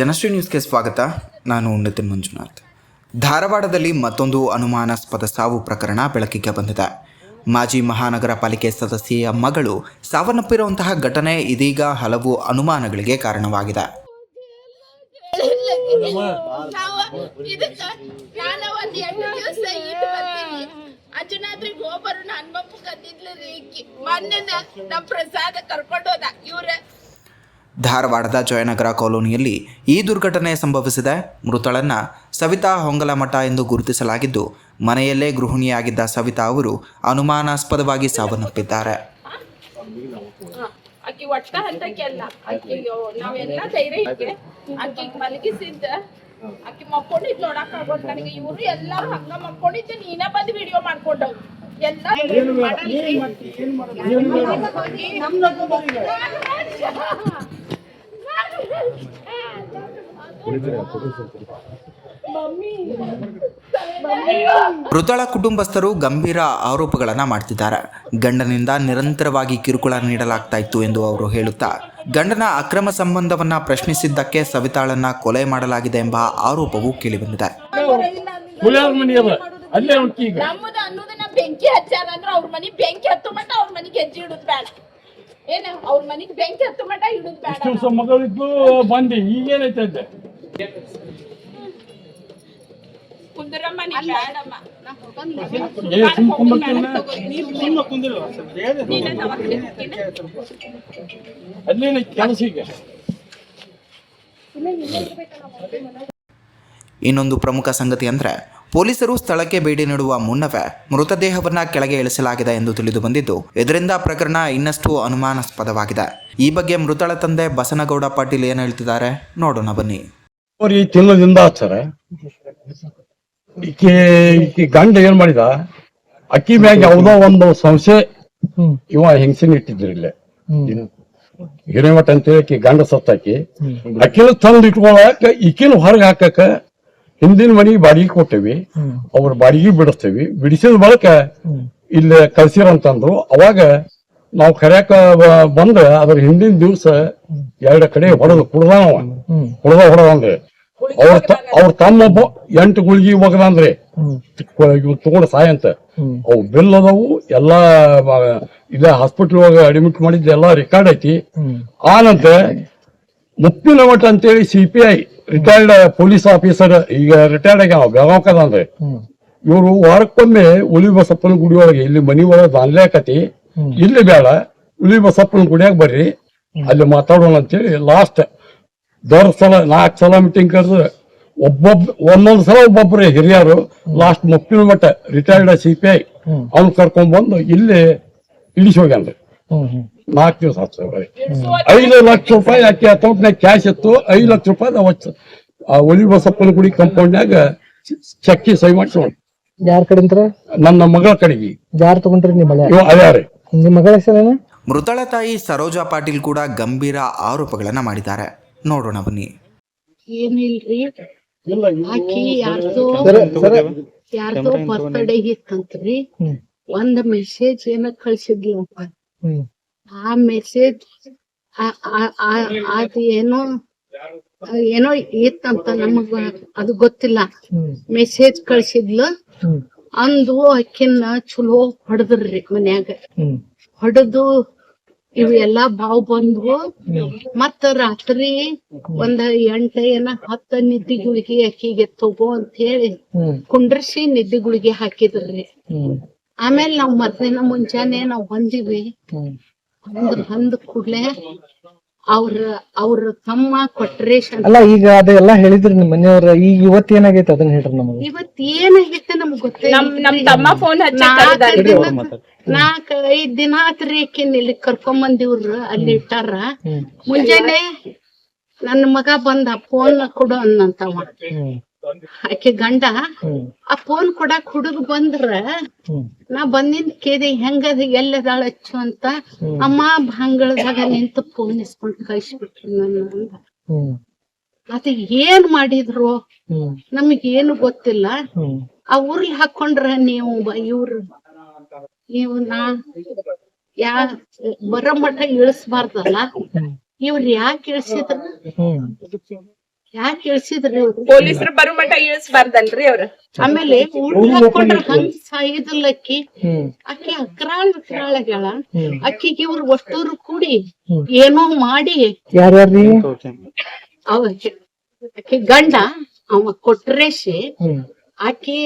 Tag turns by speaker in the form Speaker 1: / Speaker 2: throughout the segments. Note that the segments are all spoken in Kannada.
Speaker 1: ಜನಶ್ರೀ ನ್ಯೂಸ್ಗೆ ಸ್ವಾಗತ. ನಾನು ನಿತಿನ್ ಮಂಜುನಾಥ್. ಧಾರವಾಡದಲ್ಲಿ ಮತ್ತೊಂದು ಅನುಮಾನಾಸ್ಪದ ಸಾವು ಪ್ರಕರಣ ಬೆಳಕಿಗೆ ಬಂದಿದೆ. ಮಾಜಿ ಮಹಾನಗರ ಪಾಲಿಕೆ ಸದಸ್ಯೆಯ ಮಗಳು ಸಾವನ್ನಪ್ಪಿರುವಂತಹ ಘಟನೆ ಇದೀಗ ಹಲವು ಅನುಮಾನಗಳಿಗೆ ಕಾರಣವಾಗಿದೆ. ಧಾರವಾಡದ ಜಯನಗರ ಕಾಲೋನಿಯಲ್ಲಿ ಈ ದುರ್ಘಟನೆ ಸಂಭವಿಸಿದೆ. ಮೃತಳನ್ನು ಸವಿತಾ ಹೊಂಗಲಮಠ ಎಂದು ಗುರುತಿಸಲಾಗಿದ್ದು, ಮನೆಯಲ್ಲೇ ಗೃಹಿಣಿಯಾಗಿದ್ದ ಸವಿತಾ ಅವರು ಅನುಮಾನಾಸ್ಪದವಾಗಿ ಸಾವನ್ನಪ್ಪಿದ್ದಾರೆ. ಮೃತಳ ಕುಟುಂಬಸ್ಥರು ಗಂಭೀರ ಆರೋಪಗಳನ್ನು ಮಾಡ್ತಿದ್ದಾರೆ. ಗಂಡನಿಂದ ನಿರಂತರವಾಗಿ ಕಿರುಕುಳ ನೀಡಲಾಗ್ತಾ ಇತ್ತು ಎಂದು ಅವರು ಹೇಳುತ್ತಾ, ಗಂಡನ ಅಕ್ರಮ ಸಂಬಂಧವನ್ನ ಪ್ರಶ್ನಿಸಿದ್ದಕ್ಕೆ ಸವಿತಾಳನ್ನ ಕೊಲೆ ಮಾಡಲಾಗಿದೆ ಎಂಬ ಆರೋಪವೂ ಕೇಳಿಬಂದಿದೆ.
Speaker 2: ಬೆಂಕಿ ಹಚ್ಚಾರ ಅಂದ್ರೆ ಅವ್ರ ಮನಿ ಬೆಂಕಿ ಹತ್ತು ಮಟ್ಟ ಅವ್ರ ಮನಿಗೆ ಹೆಜ್ಜೆ ಇಡುದು ಬೇಡ. ಏನ ಅವ್ರ ಮನಿಗೆ ಬೆಂಕಿ ಹತ್ತು ಮಟ್ಟ ಇಡುದು ಬೇಡ.
Speaker 3: ಮಗಳಿದ್ದು ಬಂದಿ ಈಗೇನೈತೆ
Speaker 2: ಕುಂದರಮ್ಮ ಬೇಡಮ್ಮ.
Speaker 3: ಅಲ್ಲೇನ ಕೆಲಸ ಈಗ.
Speaker 1: ಇನ್ನೊಂದು ಪ್ರಮುಖ ಸಂಗತಿ ಅಂದರೆ, ಪೊಲೀಸರು ಸ್ಥಳಕ್ಕೆ ಭೇಟಿ ನೀಡುವ ಮುನ್ನವೇ ಮೃತದೇಹವನ್ನು ಕೆಳಗೆ ಇಳಿಸಲಾಗಿದೆ ಎಂದು ತಿಳಿದು ಬಂದಿದ್ದು, ಇದರಿಂದ ಪ್ರಕರಣ ಇನ್ನಷ್ಟು ಅನುಮಾನಾಸ್ಪದವಾಗಿದೆ. ಈ ಬಗ್ಗೆ ಮೃತಳ ತಂದೆ ಬಸನಗೌಡ ಪಾಟೀಲ್ ಏನು ಹೇಳ್ತಿದ್ದಾರೆ ನೋಡೋಣ ಬನ್ನಿ.
Speaker 3: ಈ ತಿನ್ನದಿಂದ ಸರ ಈಕಿ ಗಂಡ ಏನ್ ಮಾಡಿದ, ಅಕ್ಕಿ ಮ್ಯಾಗ ಯಾವ್ದೋ ಒಂದು ಸಂಶಯ ಇವ ಹೆಂಗಸಿನ ಇಟ್ಟಿದ್ರು ಇಲ್ಲೇ ಹಿರೇಮಠ ಅಂತೇಳಿ ಗಂಡ ಸತ್ತಾಕಿ ಅಕ್ಕಿನ ತಂದು ಇಟ್ಕೊಳಕ ಈಕಿನ ಹೊರಗೆ ಹಾಕಕ ಹಿಂದಿನ ಮನೆಗೆ ಬಾಡಿಗೆ ಕೊಟ್ಟೇವಿ. ಅವ್ರ ಬಾಡಿಗೆ ಬಿಡಿಸ್ತೇವಿ. ಬಿಡಿಸಿದ ಬಳಕ ಇಲ್ಲಿ ಕಳ್ಸಿರಂತಂದ್ರು. ಅವಾಗ ನಾವು ಕರ್ಯಾಕ ಬಂದ ಅದ್ರ ಹಿಂದಿನ ದಿವ್ಸ 2 ಕಡೆ ಹೊಡೆದು ಹೊಡೆದಂದ್ರೆ ಅವ್ರ ತಮ್ಮೊಬ್ಬ 8 ಗುಳಿಗೆ ಒಗದಂದ್ರೆ ತಗೊಂಡ ಸಾಯ ಅಂತ. ಅವು ಬಿಲ್ ಅದಾವು ಎಲ್ಲಾ. ಇಲ್ಲೇ ಹಾಸ್ಪಿಟಲ್ ಒಳಗ ಅಡ್ಮಿಟ್ ಮಾಡಿದ್ದ ಎಲ್ಲಾ ರೆಕಾರ್ಡ್ ಐತಿ. ಆನಂತರ ಮುಪ್ಪಿನ ಮಠ ಅಂತೇಳಿ CPI ರಿಟೈರ್ಡ್ ಪೊಲೀಸ್ ಆಫೀಸರ್, ಈಗ ರಿಟೈರ್ಡ್ ಆಗ್ಯಾವ ಬೆಳಗಾವ್ಕದ ಅಂದ್ರೆ, ಇವ್ರು ವಾರಕ್ಕೊಮ್ಮೆ ಉಳಿ ಬಸಪ್ಪನ ಗುಡಿ ಒಳಗೆ ಇಲ್ಲಿ ಮನಿ ಒಳಗೆ ದಾನ್ಲಾಕತಿ, ಇಲ್ಲಿ ಬೇಡ ಉಳಿ ಬಸಪ್ಪನ ಗುಡಿಯಾಗ ಬರ್ರಿ ಅಲ್ಲಿ ಮಾತಾಡೋಣ ಅಂತೇಳಿ ಲಾಸ್ಟ್ ದೊಡ್ಡ ಸಲ 4 ಸಲ ಮೀಟಿಂಗ್ ಕರೆದು ಒಂದೊಂದ್ ಸಲ ಒಬ್ಬೊಬ್ರೆ ಹಿರಿಯರು ಲಾಸ್ಟ್ ಮುಪ್ಪಿನ ಮಠ ರಿಟೈರ್ಡ್ CPI ಅವ್ನು ಕರ್ಕೊಂಡ್ ಬಂದು ಇಲ್ಲಿ ಇಳಿಸಿ ಹೋಗ್ಯಾನ್ರಿ. 4 ದಿವಸ ಆಯ್ತು. 5 ಲಕ್ಷ ರೂಪಾಯಿ ಆಕೆ ಅಕೌಂಟ್ನಾಗ ಕ್ಯಾಶ್ ಇತ್ತು. 5 ಲಕ್ಷ ರೂಪಾಯಿ ಒಲಿ ಬಸಪ್ಪನ ಗುಡಿ ಕಂಪೌಂಡ್ನಾಗ ಚೆಕ್ಕಿ ಸಹಿ ಮಾಡಿಸೋಣ.
Speaker 4: ಯಾರ ಕಡೆ?
Speaker 3: ನನ್ನ ಮಗಳ ಕಡೆಗೆ.
Speaker 4: ಯಾರು ತಗೊಂಡ್ರಿ? ನಿಮ್ಮ
Speaker 3: ಅದ್ಯಾರೆ
Speaker 4: ನಿಮ್ಮ ಮಗಳ ಹೆಸರೇನು?
Speaker 1: ಮೃತಳ ತಾಯಿ ಸರೋಜಾ ಪಾಟೀಲ್ ಕೂಡ ಗಂಭೀರ ಆರೋಪಗಳನ್ನ ಮಾಡಿದ್ದಾರೆ. ನೋಡೋಣ ಬನ್ನಿ.
Speaker 2: ಏನಿಲ್ರಿ, ಆಕಿ ಯಾರ್ದೋ ಬರ್ತ್ಡೇ ಇತ್ತಂತ್ರಿ. ಒಂದ್ ಮೆಸೇಜ್ ಏನ ಕಳ್ಸಿದ್ಲಪ್ಪ. ಆ ಮೆಸೇಜ್ ಅದ್ ಏನೋ ಇತ್ತಂತ, ನಮಗ ಅದು ಗೊತ್ತಿಲ್ಲ. ಮೆಸೇಜ್ ಕಳ್ಸಿದ್ಲು ಅಂದು ಅಕ್ಕಿನ ಚಲೋ ಹೊಡೆದ್ರಿ ಮನ್ಯಾಗ. ಹೊಡೆದು ಇವ್ ಎಲ್ಲಾ ಬಾವು ಬಂದ್ವು. ಮತ್ತ ರಾತ್ರಿ ಒಂದ್ 8-10 ನಿದ್ದೆ ಗುಳಿಗೆ ಅಕ್ಕಿಗೆ ತಗೋ ಅಂತ ಹೇಳಿ ಕುಂಡ್ರಿಸಿ ನಿದ್ದೆ ಗುಳಿಗೆ ಹಾಕಿದ್ರಿ. ಆಮೇಲೆ ನಾವ್ ಮಧ್ಯಾಹ್ನ ಮುಂಜಾನೆ ನಾವ್ ಬಂದಿವಿ. ಬಂದ ಕೂಡ್ಲೆ ಅವ್ರ ತಮ್ಮ ಕೊಟ್ರೇಶ್
Speaker 4: ಅಲ್ಲ. ಈಗ ಅದೆಲ್ಲ ಹೇಳಿದ್ರಿ ನಿಮ್ ಮನೆಯವ್ರ. ಈಗ ಇವತ್ ಏನಾಗೈತೆ ಅದನ್ನ ಹೇಳ್ರಿ ನಮಗೆ.
Speaker 2: ಇವತ್ ಏನಾಗೈತೆ ನಮ್ಗ್ ಗೊತ್ತಿಲ್ಲ. ನಮ್ ತಮ್ಮ ಫೋನ್ 4-5 ದಿನ ಆತ್ರಿ ಆಕಿನ್ ಇಲ್ಲಿ ಕರ್ಕೊಂಡ್ ಬಂದಿವ್ರ. ಅಲ್ಲಿ ಇಟ್ಟಾರ. ಮುಂಜಾನೆ ನನ್ನ ಮಗ ಬಂದ ಫೋನ್ ಕೊಡು ಅನ್ನಂತವ. ಆಕೆ ಗಂಡ ಆ ಫೋನ್ ಕೊಡಾಕ್ ಹುಡುಗ ಬಂದ್ರ ನಾ ಬಂದಿನ್ ಕೇಳಿ ಹೆಂಗದ ಎಲ್ಲದಾಳ ಹಚ್ಚು ಅಂತ. ಅಮ್ಮ ಬಂಗಳದಾಗ ನಿಂತು ಫೋನ್ ಇಸ್ಕೊಂಡ್ ಕಳ್ಸಿಬಿಟ್ರಿ ನನ್ನ. ಅದ ಏನ್ ಮಾಡಿದ್ರು ನಮಗೇನು ಗೊತ್ತಿಲ್ಲ. ಆ ಊರ್ಲಿ ಹಾಕೊಂಡ್ರ ನೀವು ನಾ ಬರೋ ಮಠ ಇಳಿಸ್ಬಾರ್ದಲ್ಲ. ಇವ್ರ ಯಾಕೆ ಇಳಿಸಿದ್ರ? ಯಾಕೆ ಇಳಿಸಿದ್ರಿ ಅವ್ರು?
Speaker 5: ಪೊಲೀಸರು ಬರೋ ಮಟ ಇಳಿಸ್ಬಾರ್ದಲ್ರಿ ಅವ್ರ.
Speaker 2: ಆಮೇಲೆ ಊಟ ಹಾಕೊಂಡ್ರ ಹಂಗ್ ಸಾಯುದಿಲ್ಲ ಅಕ್ಕಿ.
Speaker 4: ಹ್ಮ್
Speaker 2: ಅಕ್ಕಿ ಅಕ್ರಾಳಗಳ
Speaker 4: ಹ್ಮ್.
Speaker 2: ಅಕ್ಕಿಗೆ ಇವ್ರು ಒಷ್ಟೂರು ಕೂಡಿ ಏನೋ ಮಾಡಿ
Speaker 4: ಯಾರ್ಯಾರ್ರಿ?
Speaker 2: ಅವ ಅಕ್ಕಿ ಗಂಡ ಅವ ಕೊಟ್ರೇಶಿ
Speaker 4: ಹ್ಮ್
Speaker 2: ಆಕಿ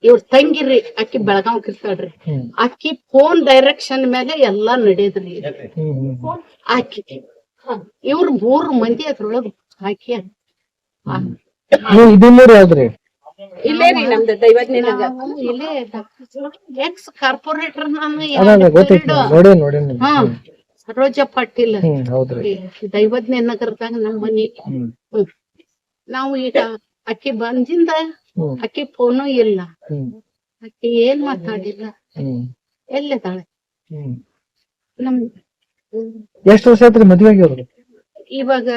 Speaker 2: ಇವ್ರ ತಂಗಿರಿ ಅಕ್ಕಿ ಬೆಳಗಾವ್ ಇರ್ತಾಳ್ರಿ.
Speaker 4: ಹ್ಮ್
Speaker 2: ಆಕಿ ಫೋನ್ ಡೈರೆಕ್ಷನ್ ಮೇಲೆ ಎಲ್ಲಾ ನಡೆದ್ರಿ.
Speaker 4: ಹ್ಮ್ ಹ್ಮ್
Speaker 2: ಆಕಿ ಇವ್ರ 3 ಮಂದಿ ಅದ್ರೊಳಗ ಹಾಕಿ
Speaker 4: ಇದು ಮೂರು ಯಾವ್ದ್ರಿ?
Speaker 5: ಇಲ್ಲೇ ರೀ ನಮ್ದು ದೈವಜ್ಞಾನಾಗ.
Speaker 2: ಇಲ್ಲೇ ಎಕ್ಸ್ ಕಾರ್ಪೊರೇಟರ್ ನಾನು
Speaker 4: ಅದ ಗೊತ್ತೈತಿ ನೋಡೇನಿ.
Speaker 2: ಹಾ ಸರೋಜ ಪಾಟೀಲ್
Speaker 4: ಹೌದ್ರಿ.
Speaker 2: ದೈವಜ್ಞ ನಗರದಾಗ ನಮ್ಮ ಮನಿ.
Speaker 4: ಹ್ಮ್
Speaker 2: ನಾವು ಈಗ ಅಕ್ಕಿ ಬಂದಿಂದ
Speaker 4: ಹ್ಮ್
Speaker 2: ಅಕ್ಕಿ ಫೋನು ಇಲ್ಲ,
Speaker 4: ಹ್ಮ್
Speaker 2: ಅಕ್ಕಿ ಏನ್ ಮಾತಾಡಿಲ್ಲ.
Speaker 4: ಹ್ಮ್
Speaker 2: ಎಲ್ಲಿದ್ದಾಳೆ?
Speaker 4: ಹ್ಮ್
Speaker 2: ನಮ್
Speaker 4: ಎಷ್ಟ್ ವರ್ಷ ಆಯ್ತ್ರಿ ಮದ್ವೆ ಆಗ್ಯಾವ್ರಿ?
Speaker 2: ಇವಾಗ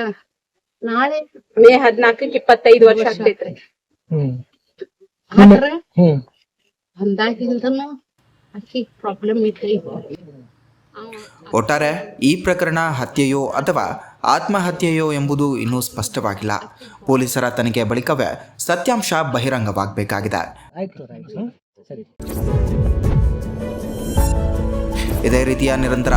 Speaker 2: ನಾಳೆ
Speaker 5: ಮೇ 14ಕ್ಕೆ 25 ವರ್ಷ ಆಗ್ತೈತ್ರಿ.
Speaker 4: ಹ್ಮ್
Speaker 2: ಆದ್ರ
Speaker 4: ಹ್ಮ್
Speaker 2: ಅಂದಾಗಿಂದನು ಅಕ್ಕಿ ಪ್ರಾಬ್ಲಮ್ ಐತಿ.
Speaker 1: ಒಟ್ಟಾರೆ ಈ ಪ್ರಕರಣ ಹತ್ಯೆಯೋ ಅಥವಾ ಆತ್ಮಹತ್ಯೆಯೋ ಎಂಬುದು ಇನ್ನೂ ಸ್ಪಷ್ಟವಾಗಿಲ್ಲ. ಪೊಲೀಸರ ತನಿಖೆ ಬಳಿಕವೇ ಸತ್ಯಾಂಶ ಬಹಿರಂಗವಾಗಬೇಕಾಗಿದೆ.
Speaker 4: ಆಯ್ತು ಸರಿ.
Speaker 1: ಇದೇ ರೀತಿಯ ನಿರಂತರ